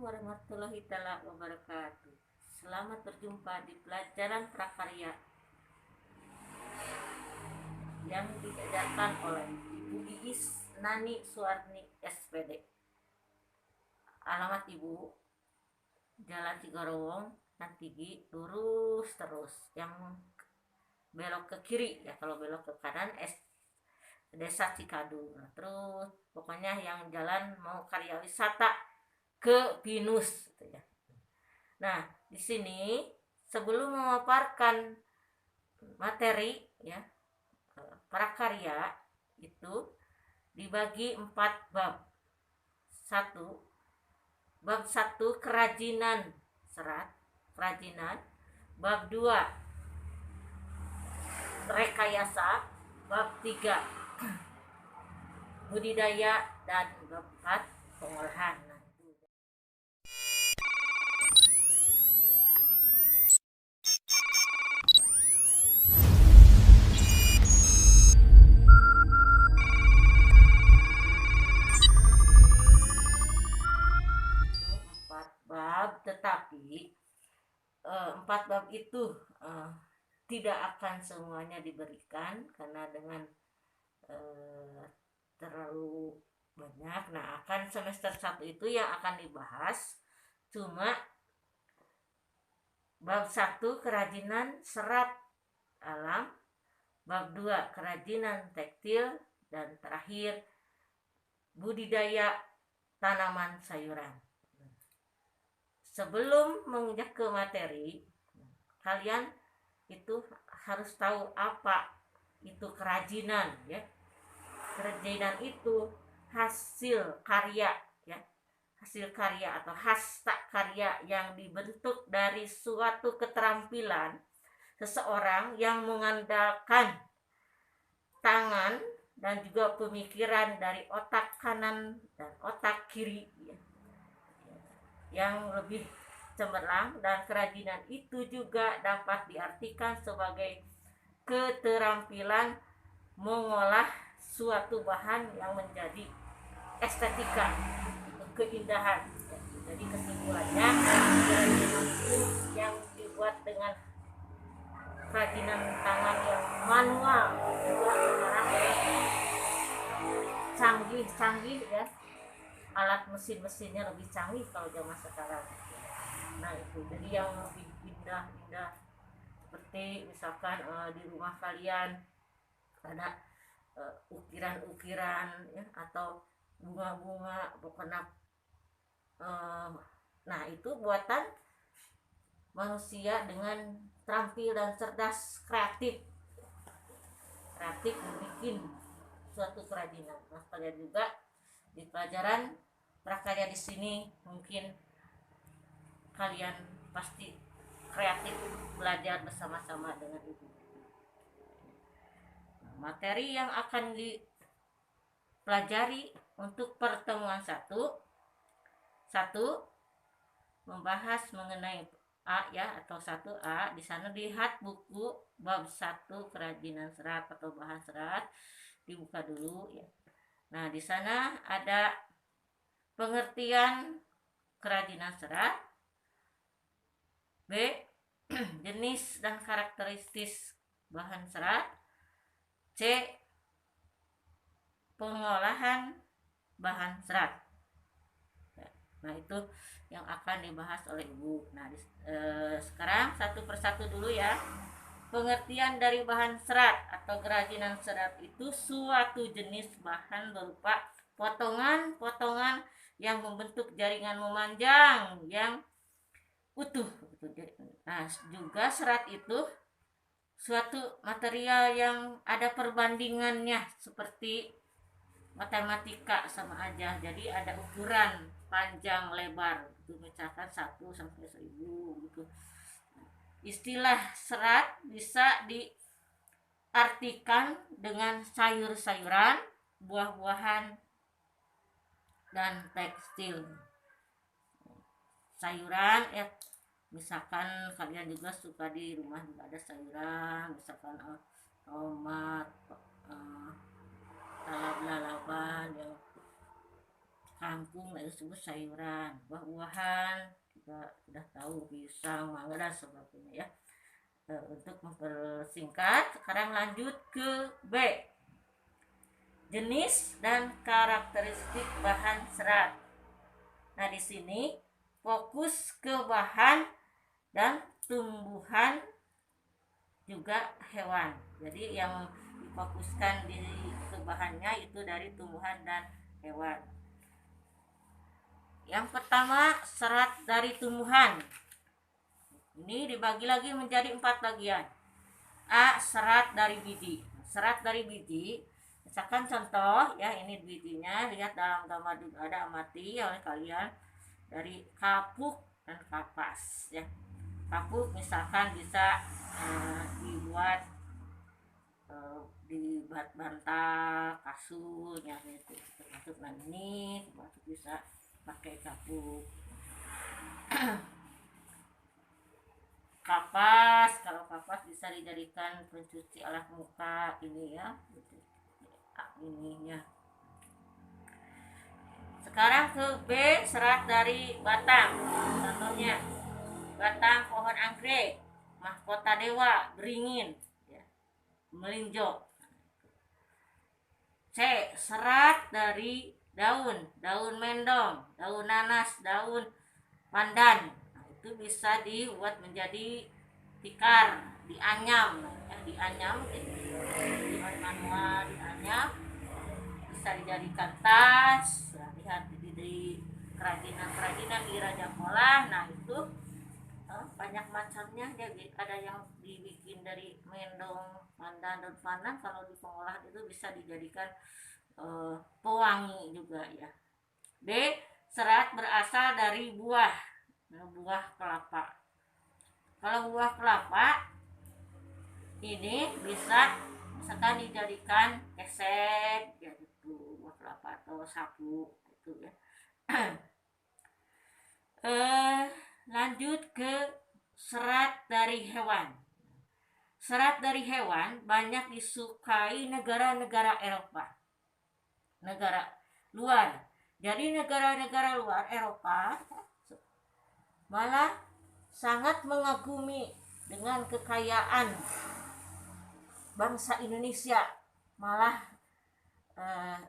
warahmatullahi wabarakatuh. Selamat berjumpa di pelajaran prakarya yang diajarkan oleh Ibu Iis Nani Suwarni SPD. Alamat Ibu Jalan Cigarowong Nantigi, lurus terus, yang belok ke kiri ya, kalau belok ke kanan Desa Cikadu. Nah, terus pokoknya yang jalan mau karya wisata ke Pinus gitu ya. Nah, di sini sebelum memaparkan materi ya, prakarya itu dibagi 4 bab. Bab 1 kerajinan serat, kerajinan. Bab 2 rekayasa. Bab 3 budidaya, dan bab 4 pengolahan. Tetapi 4 bab itu tidak akan semuanya diberikan karena dengan terlalu banyak. Nah, akan semester 1 itu yang akan dibahas cuma bab 1 kerajinan serat alam, bab 2 kerajinan tekstil, dan terakhir budidaya tanaman sayuran. Sebelum menginjak ke materi, kalian itu harus tahu apa itu kerajinan ya. Kerajinan itu hasil karya ya. Hasil karya atau hasta karya yang dibentuk dari suatu keterampilan seseorang yang mengandalkan tangan dan juga pemikiran dari otak kanan dan otak kiri ya, yang lebih cemerlang. Dan kerajinan itu juga dapat diartikan sebagai keterampilan mengolah suatu bahan yang menjadi estetika, keindahan. Jadi kesimpulannya, kerajinan itu yang dibuat dengan kerajinan tangan yang manual, juga sekarang canggih ya, alat mesin-mesinnya lebih canggih kalau zaman sekarang. Nah itu jadi yang lebih indah-indah, seperti misalkan di rumah kalian ada ukiran-ukiran ya, atau bunga-bunga, pokoknya nah itu buatan manusia dengan terampil dan cerdas, kreatif membuat suatu kerajinan. Nah, kalian juga di pelajaran prakarya di sini mungkin kalian pasti kreatif belajar bersama-sama dengan ibu. Materi yang akan dipelajari untuk pertemuan 1 membahas mengenai A ya, atau 1A. Di sana lihat buku bab 1 kerajinan serat atau bahan serat, dibuka dulu ya. Nah, di sana ada pengertian kerajinan serat. B. Jenis dan karakteristik bahan serat. C. Pengolahan bahan serat. Nah, itu yang akan dibahas oleh Ibu. Nah, sekarang satu persatu dulu ya. Pengertian dari bahan serat atau kerajinan serat itu suatu jenis bahan berupa potongan-potongan yang membentuk jaringan memanjang yang utuh. Nah, juga serat itu suatu material yang ada perbandingannya seperti matematika sama aja. Jadi ada ukuran panjang lebar itu, misalkan 1 sampai 1000 gitu. Istilah serat bisa diartikan dengan sayur-sayuran, buah-buahan, dan tekstil. Sayuran ya, misalkan kalian juga suka di rumah juga ada sayuran, misalkan tomat, lalapan ya, kangkung jagung disebut sayuran, buah-buahan juga sudah tahu, pisang, mangga dan sebagainya ya. Untuk mempersingkat, sekarang lanjut ke B, jenis dan karakteristik bahan serat. Nah, di sini fokus ke bahan dan tumbuhan juga hewan. Jadi yang difokuskan di ke bahannya itu dari tumbuhan dan hewan. Yang pertama, serat dari tumbuhan. Ini dibagi lagi menjadi 4 bagian. A, serat dari biji. Serat dari biji, misalkan contoh ya, ini bijinya, lihat dalam gambar juga ada, amati oleh kalian, dari kapuk dan kapas ya. Kapuk misalkan bisa dibuat dibuat bantal, kasur ya, itu termasuk. Nah, ini termasuk bisa pakai kapuk. Kapas, kalau kapas bisa dijadikan pencuci alat muka ini ya, ininya. Sekarang ke B, serat dari batang. Contohnya batang pohon anggrek, mahkota dewa, beringin ya, melinjo. C, serat dari daun, daun mendong, daun nanas, daun pandan. Nah, itu bisa dibuat menjadi tikar, dianyam ya, dianyam dengan manual, dianyam bisa dijadikan tas ya, lihat di kerajinan di Raja Polah. Nah, itu banyak macamnya ya, ada yang dibikin dari mendong, pandan, dan pandan. Kalau di pengolahan itu bisa dijadikan pewangi juga ya. D, serat berasal dari buah, buah kelapa. Kalau buah kelapa ini bisa misalkan dijadikan keset ya, gitu, buah kelapa atau sapu gitu ya. Lanjut ke serat dari hewan. Serat dari hewan banyak disukai negara-negara Eropa, negara luar. Jadi negara-negara luar Eropa malah sangat mengagumi dengan kekayaan bangsa Indonesia. Malah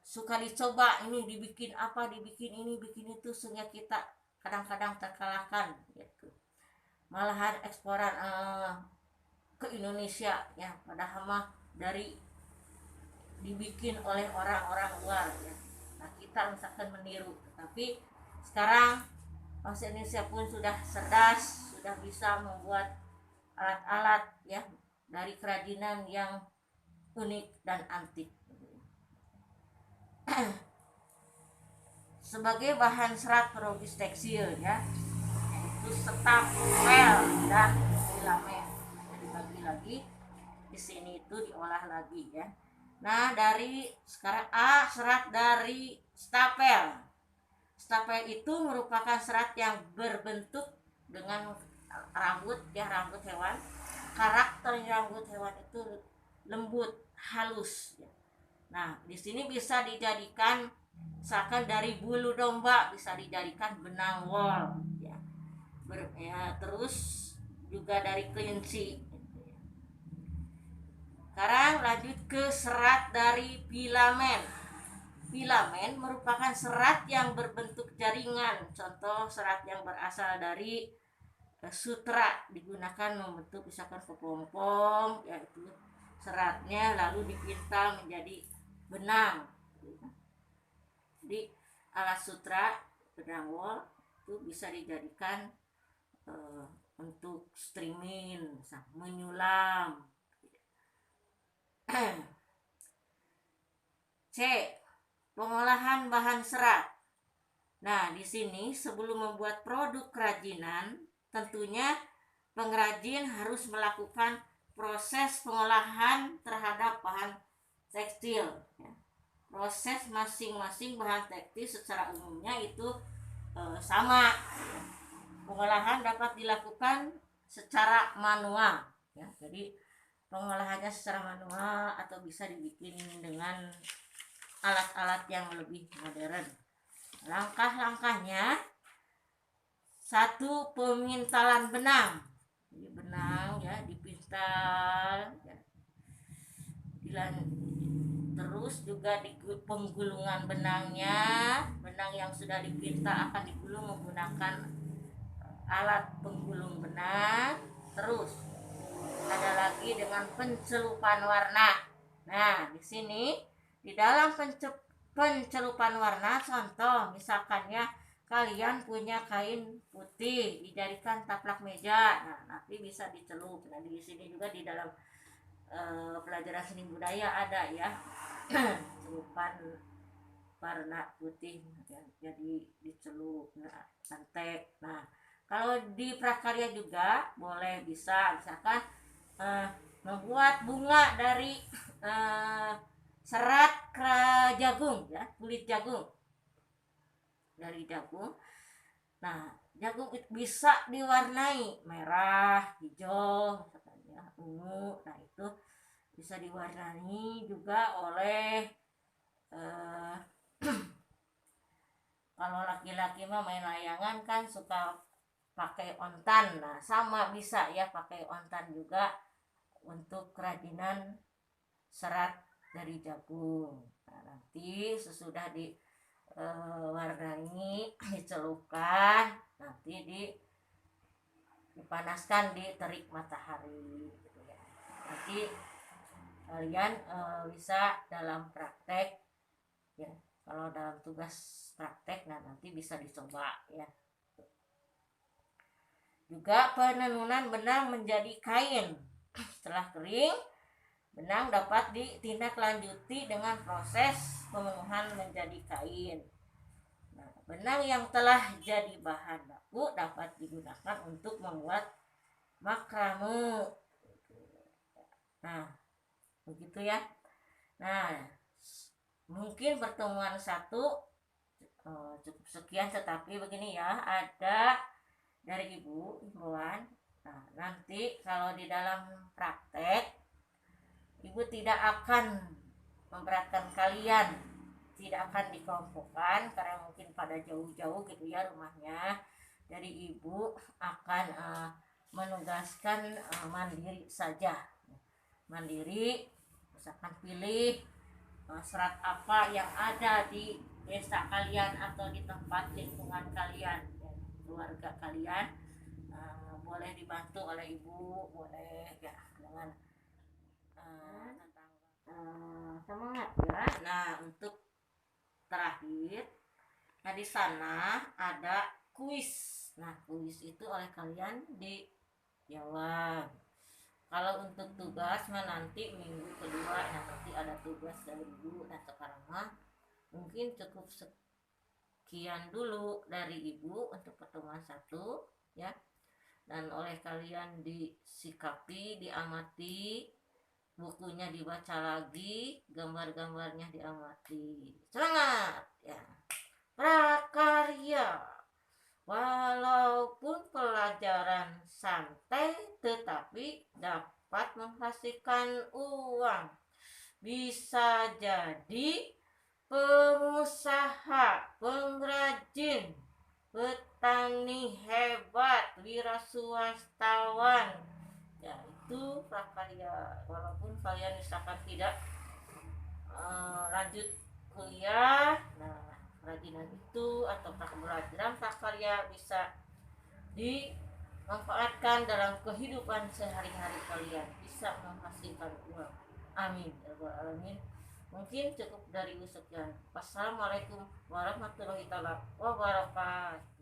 suka dicoba, ini dibikin apa, dibikin ini, bikin itu, sehingga kita kadang-kadang terkalahkan gitu. Malahan eksporan ke Indonesia ya, padahal mah dari dibikin oleh orang-orang luar ya. Nah, kita misalkan meniru, tapi sekarang bangsa Indonesia pun sudah cerdas, sudah bisa membuat alat-alat ya dari kerajinan yang unik dan antik. Sebagai bahan serat produksi tekstil ya, yaitu stapel dan filamen. Dibagi lagi di sini, itu diolah lagi ya. Nah, dari sekarang A, serat dari stapel. Stapel itu merupakan serat yang berbentuk dengan rambut ya, rambut hewan. Karakter rambut hewan itu lembut, halus ya. Nah, di sini bisa dijadikan, misalkan dari bulu domba bisa dijadikan benang wol ya. Terus juga dari kelinci. Sekarang lanjut ke serat dari filamen. Filamen merupakan serat yang berbentuk jaringan. Contoh serat yang berasal dari sutra, digunakan membentuk misalkan kepompong, yaitu seratnya lalu dipintal menjadi benang. Jadi alat sutra, benang wol itu bisa dijadikan untuk streaming, menyulam. C, pengolahan bahan serat. Nah, di sini sebelum membuat produk kerajinan, tentunya pengrajin harus melakukan proses pengolahan terhadap bahan tekstil ya. Proses masing-masing bahan tekstil secara umumnya itu sama. Pengolahan dapat dilakukan secara manual ya. Jadi pengolahannya secara manual atau bisa dibikin dengan alat-alat yang lebih modern. Langkah-langkahnya: satu, pemintalan benang. Jadi benang ya dipintal ya. Terus juga di penggulungan benangnya, benang yang sudah dipintal akan digulung menggunakan alat penggulung benang. Terus ada lagi dengan pencelupan warna. Nah, di sini di dalam pencelupan warna, contoh misalkan ya kalian punya kain putih dijadikan taplak meja, nah nanti bisa dicelup. Nah di sini juga di dalam pelajaran seni budaya ada ya celupan warna putih ya, jadi dicelup, nah santek. Nah kalau di prakarya juga boleh, bisa misalkan membuat bunga dari serat jagung ya, kulit jagung dari jagung. Nah jagung itu bisa diwarnai merah, hijau, misalkan ya, ungu. Nah itu bisa diwarnai juga oleh kalau laki-laki mah main layangan kan suka pakai ontan. Nah sama bisa ya pakai ontan juga untuk kerajinan serat dari jagung. Nah, nanti sesudah diwarnai dicelupkan, nanti dipanaskan di terik matahari gitu ya. Nanti kalian bisa dalam praktek ya, kalau dalam tugas praktek, nah nanti bisa dicoba ya. Juga penenunan benang menjadi kain. Setelah kering, benang dapat ditindaklanjuti dengan proses pemenuhan menjadi kain. Nah, benang yang telah jadi bahan baku dapat digunakan untuk membuat makrame. Nah, begitu ya. Nah, mungkin pertemuan satu cukup sekian, tetapi begini ya, ada dari ibu himbauan. Nah, nanti kalau di dalam praktek ibu tidak akan memberatkan kalian, tidak akan dikelompokkan karena mungkin pada jauh-jauh gitu ya rumahnya. Jadi ibu akan menugaskan mandiri saja, mandiri. Misalkan pilih serat apa yang ada di desa kalian atau di tempat lingkungan kalian, keluarga kalian, boleh dibantu oleh ibu, boleh ya dengan semangat ya. Nah untuk terakhir, nah di sana ada kuis. Nah kuis itu oleh kalian dijawab. Kalau untuk tugas mah nanti minggu kedua, nah nanti ada tugas dari ibu. Nah sekarang mah mungkin cukup sekian dulu dari ibu untuk pertemuan satu ya. Dan oleh kalian disikapi, diamati, bukunya dibaca lagi, gambar-gambarnya diamati. Semangat ya. Prakarya. Walaupun pelajaran santai tetapi dapat menghasilkan uang. Bisa jadi pengusaha, pengrajin, petani hebat, wira swastawan. Ya itu prakarya. Walaupun kalian misalkan tidak lanjut kuliah, nah kerajinan itu atau pembelajaran prakarya bisa dimanfaatkan dalam kehidupan sehari-hari kalian, bisa menghasilkan uang. Amin ya rabbal alamin. Mungkin cukup dari sekian. Wassalamualaikum warahmatullahi wabarakatuh.